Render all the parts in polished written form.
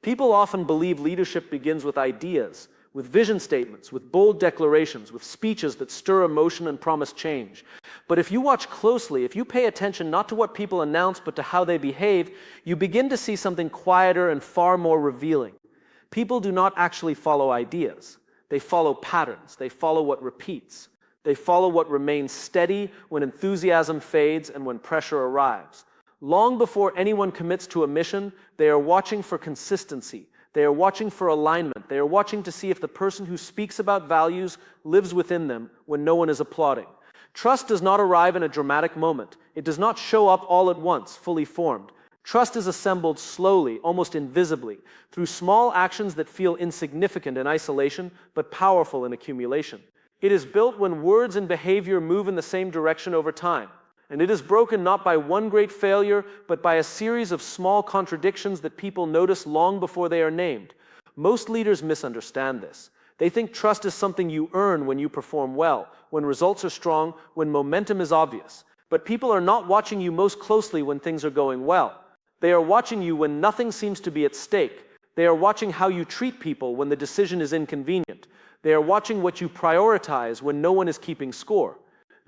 People often believe leadership begins with ideas, with vision statements, with bold declarations, with speeches that stir emotion and promise change. But if you watch closely, if you pay attention not to what people announce but to how they behave, you begin to see something quieter and far more revealing. People do not actually follow ideas. They follow patterns. They follow what repeats. They follow what remains steady when enthusiasm fades and when pressure arrives. Long before anyone commits to a mission, they are watching for consistency. They are watching for alignment. They are watching to see if the person who speaks about values lives within them when no one is applauding. Trust does not arrive in a dramatic moment. It does not show up all at once, fully formed. Trust is assembled slowly, almost invisibly, through small actions that feel insignificant in isolation, but powerful in accumulation. It is built when words and behavior move in the same direction over time. And it is broken not by one great failure, but by a series of small contradictions that people notice long before they are named. Most leaders misunderstand this. They think trust is something you earn when you perform well, when results are strong, when momentum is obvious. But people are not watching you most closely when things are going well. They are watching you when nothing seems to be at stake. They are watching how you treat people when the decision is inconvenient. They are watching what you prioritize when no one is keeping score.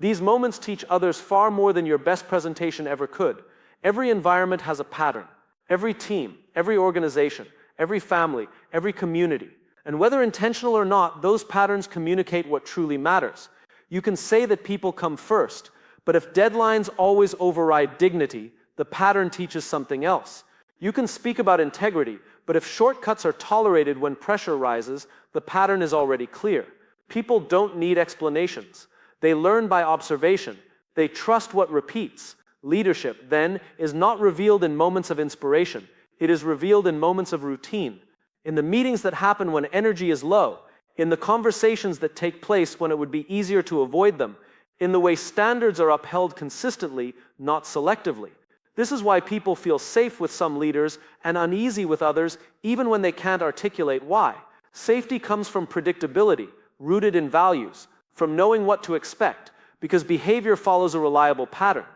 These moments teach others far more than your best presentation ever could. Every environment has a pattern. Every team, every organization, every family, every community. And whether intentional or not, those patterns communicate what truly matters. You can say that people come first, but if deadlines always override dignity, the pattern teaches something else. You can speak about integrity, but if shortcuts are tolerated when pressure rises, the pattern is already clear. People don't need explanations. They learn by observation. They trust what repeats. Leadership, then, is not revealed in moments of inspiration. It is revealed in moments of routine, in the meetings that happen when energy is low, in the conversations that take place when it would be easier to avoid them, in the way standards are upheld consistently, not selectively. This is why people feel safe with some leaders and uneasy with others, even when they can't articulate why. Safety comes from predictability, rooted in values, from knowing what to expect, because behavior follows a reliable pattern.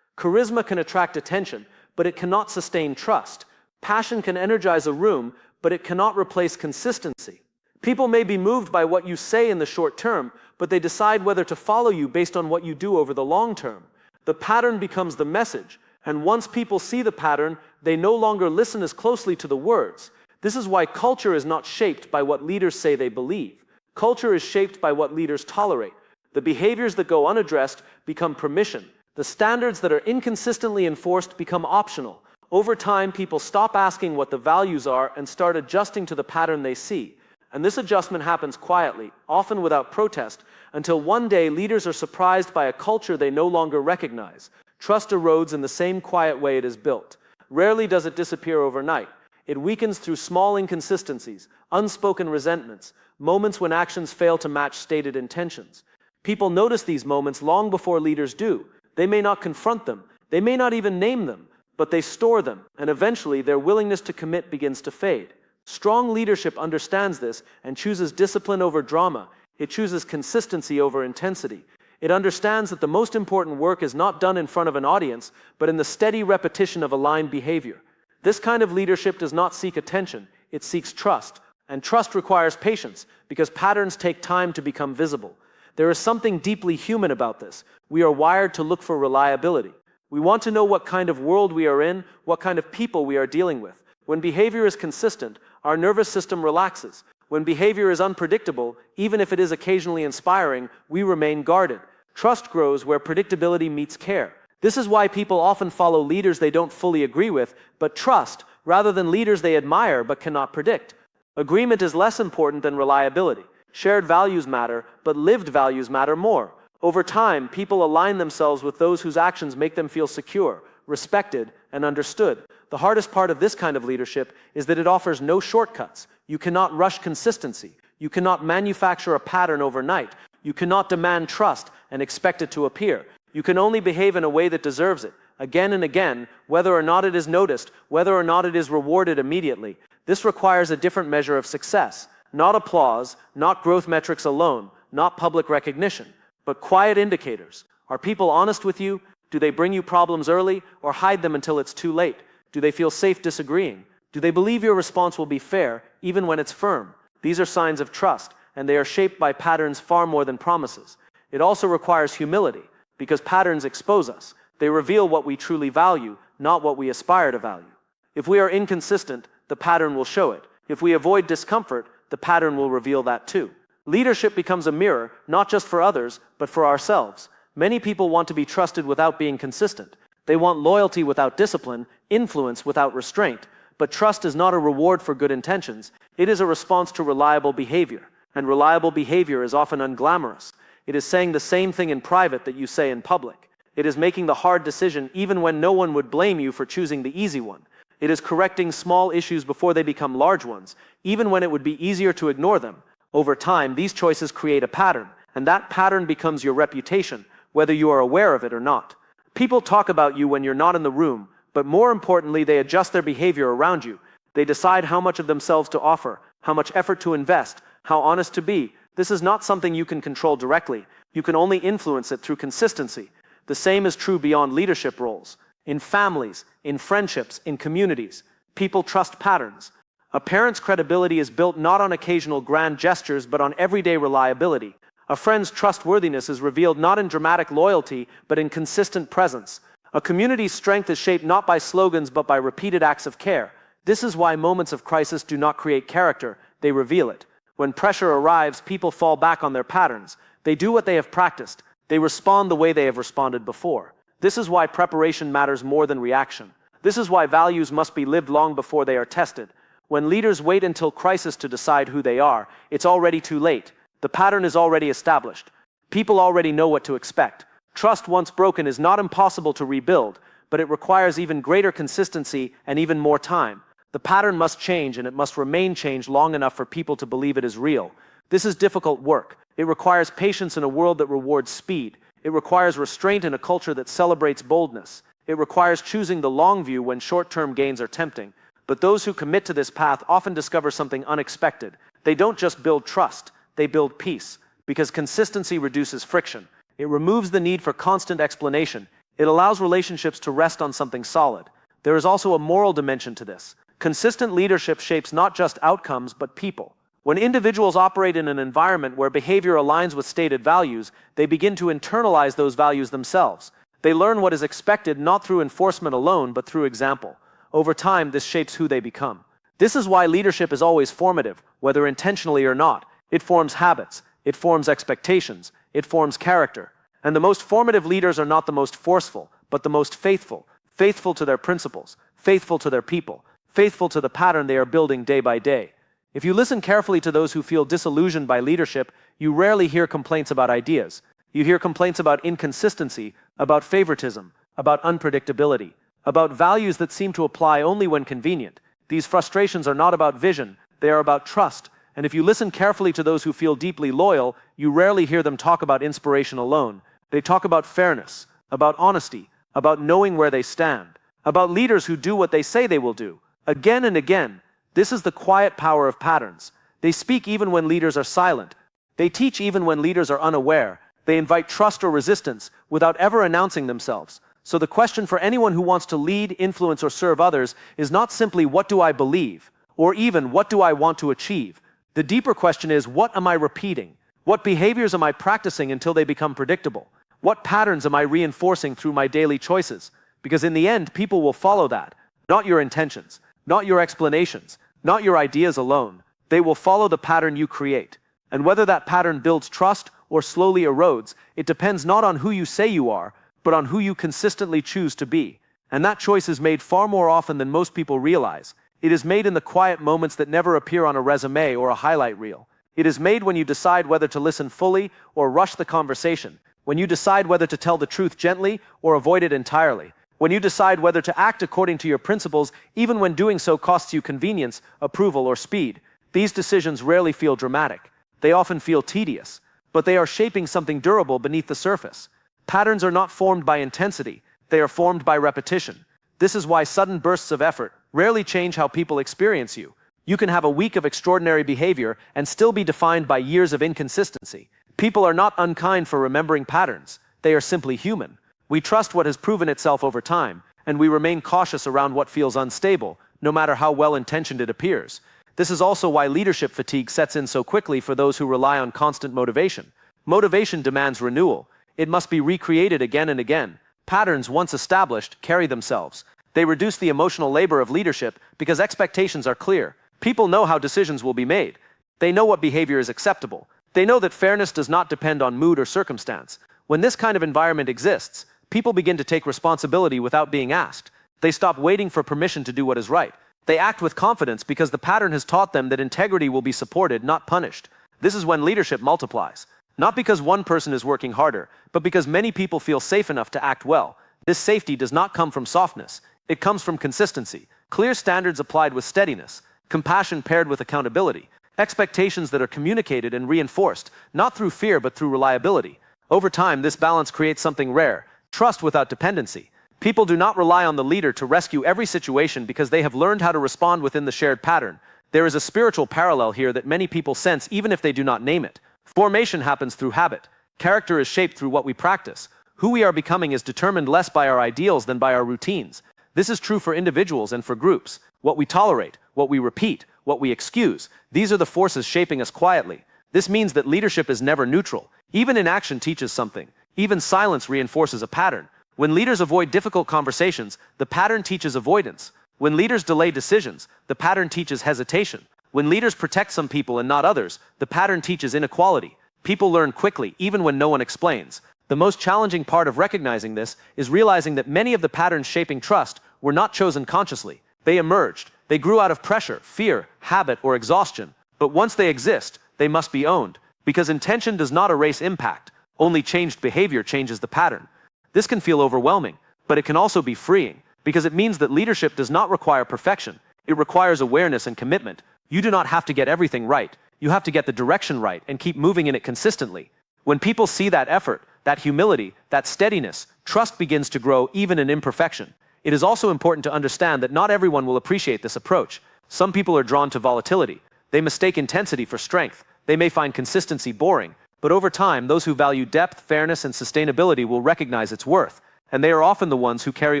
Charisma can attract attention, but it cannot sustain trust. Passion can energize a room, but it cannot replace consistency. People may be moved by what you say in the short term, but they decide whether to follow you based on what you do over the long term. The pattern becomes the message, and once people see the pattern, they no longer listen as closely to the words. This is why culture is not shaped by what leaders say they believe. Culture is shaped by what leaders tolerate. The behaviors that go unaddressed become permission. The standards that are inconsistently enforced become optional. Over time, people stop asking what the values are and start adjusting to the pattern they see. And this adjustment happens quietly, often without protest, until one day leaders are surprised by a culture they no longer recognize. Trust erodes in the same quiet way it is built. Rarely does it disappear overnight. It weakens through small inconsistencies, unspoken resentments, moments when actions fail to match stated intentions. People notice these moments long before leaders do. They may not confront them. They may not even name them, but they store them, and eventually their willingness to commit begins to fade. Strong leadership understands this and chooses discipline over drama. It chooses consistency over intensity. It understands that the most important work is not done in front of an audience, but in the steady repetition of aligned behavior. This kind of leadership does not seek attention, it seeks trust. And trust requires patience, because patterns take time to become visible. There is something deeply human about this. We are wired to look for reliability. We want to know what kind of world we are in, what kind of people we are dealing with. When behavior is consistent, our nervous system relaxes. When behavior is unpredictable, even if it is occasionally inspiring, we remain guarded. Trust grows where predictability meets care. This is why people often follow leaders they don't fully agree with, but trust, rather than leaders they admire but cannot predict. Agreement is less important than reliability. Shared values matter, but lived values matter more. Over time, people align themselves with those whose actions make them feel secure, respected, and understood. The hardest part of this kind of leadership is that it offers no shortcuts. You cannot rush consistency. You cannot manufacture a pattern overnight. You cannot demand trust and expect it to appear. You can only behave in a way that deserves it, again and again, whether or not it is noticed, whether or not it is rewarded immediately. This requires a different measure of success. Not applause, not growth metrics alone, not public recognition, but quiet indicators. Are people honest with you? Do they bring you problems early or hide them until it's too late? Do they feel safe disagreeing? Do they believe your response will be fair, even when it's firm? These are signs of trust, and they are shaped by patterns far more than promises. It also requires humility, because patterns expose us. They reveal what we truly value, not what we aspire to value. If we are inconsistent, the pattern will show it. If we avoid discomfort, the pattern will reveal that too. Leadership becomes a mirror, not just for others, but for ourselves. Many people want to be trusted without being consistent. They want loyalty without discipline, influence without restraint. But trust is not a reward for good intentions. It is a response to reliable behavior. And reliable behavior is often unglamorous. It is saying the same thing in private that you say in public. It is making the hard decision even when no one would blame you for choosing the easy one. It is correcting small issues before they become large ones, even when it would be easier to ignore them. Over time, these choices create a pattern, and that pattern becomes your reputation, whether you are aware of it or not. People talk about you when you're not in the room, but more importantly, they adjust their behavior around you. They decide how much of themselves to offer, how much effort to invest, how honest to be. This is not something you can control directly. You can only influence it through consistency. The same is true beyond leadership roles. In families, in friendships, in communities, people trust patterns. A parent's credibility is built not on occasional grand gestures, but on everyday reliability. A friend's trustworthiness is revealed not in dramatic loyalty, but in consistent presence. A community's strength is shaped not by slogans, but by repeated acts of care. This is why moments of crisis do not create character, they reveal it. When pressure arrives, people fall back on their patterns. They do what they have practiced. They respond the way they have responded before. This is why preparation matters more than reaction. This is why values must be lived long before they are tested. When leaders wait until crisis to decide who they are, it's already too late. The pattern is already established. People already know what to expect. Trust once broken is not impossible to rebuild, but it requires even greater consistency and even more time. The pattern must change, and it must remain changed long enough for people to believe it is real. This is difficult work. It requires patience in a world that rewards speed. It requires restraint in a culture that celebrates boldness. It requires choosing the long view when short-term gains are tempting. But those who commit to this path often discover something unexpected. They don't just build trust, they build peace. Because consistency reduces friction. It removes the need for constant explanation. It allows relationships to rest on something solid. There is also a moral dimension to this. Consistent leadership shapes not just outcomes, but people. When individuals operate in an environment where behavior aligns with stated values, they begin to internalize those values themselves. They learn what is expected not through enforcement alone, but through example. Over time, this shapes who they become. This is why leadership is always formative, whether intentionally or not. It forms habits, it forms expectations, it forms character. And the most formative leaders are not the most forceful, but the most faithful. Faithful to their principles, faithful to their people, faithful to the pattern they are building day by day. If you listen carefully to those who feel disillusioned by leadership, you rarely hear complaints about ideas. You hear complaints about inconsistency, about favoritism, about unpredictability, about values that seem to apply only when convenient. These frustrations are not about vision, they are about trust. And if you listen carefully to those who feel deeply loyal, you rarely hear them talk about inspiration alone. They talk about fairness, about honesty, about knowing where they stand, about leaders who do what they say they will do. Again and again, this is the quiet power of patterns. They speak even when leaders are silent. They teach even when leaders are unaware. They invite trust or resistance without ever announcing themselves. So the question for anyone who wants to lead, influence, or serve others is not simply what do I believe, or even what do I want to achieve. The deeper question is, what am I repeating? What behaviors am I practicing until they become predictable? What patterns am I reinforcing through my daily choices? Because in the end, people will follow that, not your intentions, not your explanations, not your ideas alone. They will follow the pattern you create. And whether that pattern builds trust or slowly erodes, it depends not on who you say you are, but on who you consistently choose to be. And that choice is made far more often than most people realize. It is made in the quiet moments that never appear on a resume or a highlight reel. It is made when you decide whether to listen fully or rush the conversation, when you decide whether to tell the truth gently or avoid it entirely, when you decide whether to act according to your principles, even when doing so costs you convenience, approval, or speed. These decisions rarely feel dramatic. They often feel tedious, but they are shaping something durable beneath the surface. Patterns are not formed by intensity, they are formed by repetition. This is why sudden bursts of effort rarely change how people experience you. You can have a week of extraordinary behavior and still be defined by years of inconsistency. People are not unkind for remembering patterns. They are simply human. We trust what has proven itself over time, and we remain cautious around what feels unstable, no matter how well-intentioned it appears. This is also why leadership fatigue sets in so quickly for those who rely on constant motivation. Motivation demands renewal. It must be recreated again and again. Patterns once established carry themselves. They reduce the emotional labor of leadership because expectations are clear. People know how decisions will be made. They know what behavior is acceptable. They know that fairness does not depend on mood or circumstance. When this kind of environment exists, people begin to take responsibility without being asked. They stop waiting for permission to do what is right. They act with confidence because the pattern has taught them that integrity will be supported, not punished. This is when leadership multiplies. Not because one person is working harder, but because many people feel safe enough to act well. This safety does not come from softness. It comes from consistency, clear standards applied with steadiness, compassion paired with accountability, expectations that are communicated and reinforced, not through fear but through reliability. Over time, this balance creates something rare: trust without dependency. People do not rely on the leader to rescue every situation because they have learned how to respond within the shared pattern. There is a spiritual parallel here that many people sense even if they do not name it. Formation happens through habit. Character is shaped through what we practice. Who we are becoming is determined less by our ideals than by our routines. This is true for individuals and for groups. What we tolerate, what we repeat, what we excuse, these are the forces shaping us quietly. This means that leadership is never neutral. Even inaction teaches something. Even silence reinforces a pattern. When leaders avoid difficult conversations, the pattern teaches avoidance. When leaders delay decisions, the pattern teaches hesitation. When leaders protect some people and not others, the pattern teaches inequality. People learn quickly, even when no one explains. The most challenging part of recognizing this is realizing that many of the patterns shaping trust were not chosen consciously. They emerged. They grew out of pressure, fear, habit, or exhaustion. But once they exist, they must be owned. Because intention does not erase impact. Only changed behavior changes the pattern. This can feel overwhelming, but it can also be freeing, because it means that leadership does not require perfection. It requires awareness and commitment. You do not have to get everything right. You have to get the direction right and keep moving in it consistently. When people see that effort, that humility, that steadiness, trust begins to grow even in imperfection. It is also important to understand that not everyone will appreciate this approach. Some people are drawn to volatility. They mistake intensity for strength. They may find consistency boring. But over time, those who value depth, fairness, and sustainability will recognize its worth. And they are often the ones who carry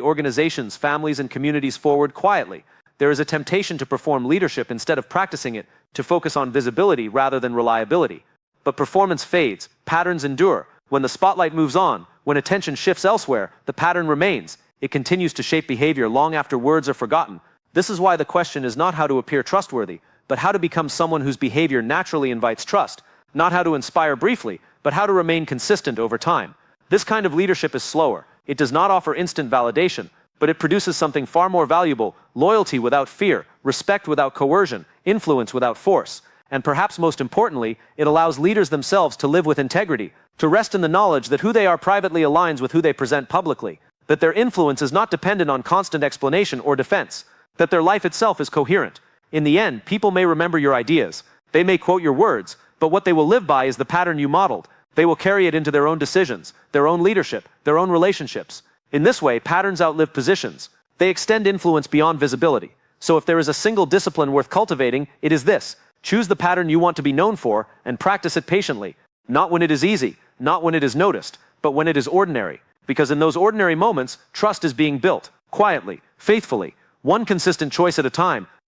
organizations, families, and communities forward quietly. There is a temptation to perform leadership instead of practicing it, to focus on visibility rather than reliability. But performance fades, patterns endure. When the spotlight moves on, when attention shifts elsewhere, the pattern remains. It continues to shape behavior long after words are forgotten. This is why the question is not how to appear trustworthy, but how to become someone whose behavior naturally invites trust. Not how to inspire briefly, but how to remain consistent over time. This kind of leadership is slower. It does not offer instant validation, but it produces something far more valuable: loyalty without fear, respect without coercion, influence without force. And perhaps most importantly, it allows leaders themselves to live with integrity, to rest in the knowledge that who they are privately aligns with who they present publicly, that their influence is not dependent on constant explanation or defense, that their life itself is coherent. In the end, people may remember your ideas. They may quote your words, but what they will live by is the pattern you modeled. They will carry it into their own decisions, their own leadership, their own relationships. In this way, patterns outlive positions. They extend influence beyond visibility. So if there is a single discipline worth cultivating, it is this: choose the pattern you want to be known for and practice it patiently. Not when it is easy, not when it is noticed, but when it is ordinary. Because in those ordinary moments, trust is being built, quietly, faithfully, one consistent choice at a time,